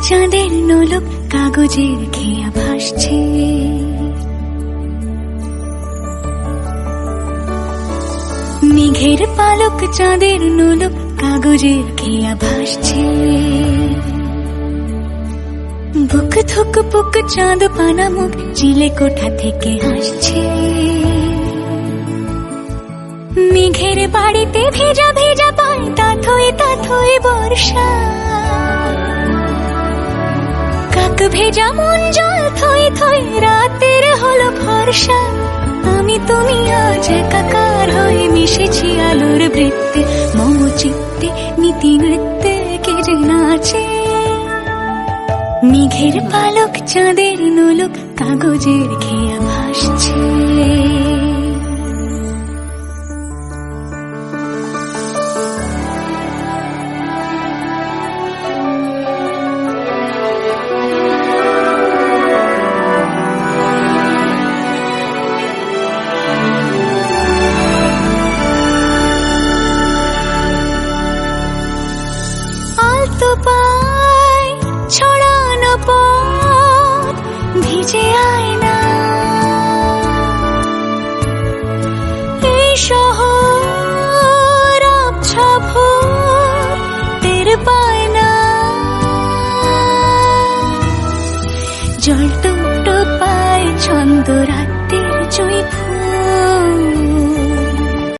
চাঁদের নোলক কাগজের খেয়া ভাসছে, মেঘের পালক চাঁদের নোলক কাগজের খেয়া ভাসছে। বুক থুক পুক চাঁদ পানা মুখ চিলে কোঠা থেকে হাসছে। মেঘের বাড়িতে ভেজা ভেজা পায় তাথই তাথই বর্ষা। কাক ভেজা মন জল থই থই রাতের হলো ভরসা। আমি তুমি আজ একাকার হয়ে মিশেছি আলোর বৃত্তে, মম চিত্তে নীতি নৃত্যে কে যে নাচে। মেঘের পালক চাঁদের নোলক কাগজের খেয়া ভাসছে। আলতো পায় ছড়ানো পথ ভিজে আয়না, এই শহর আবছা ভোর টের পায় না। জলটা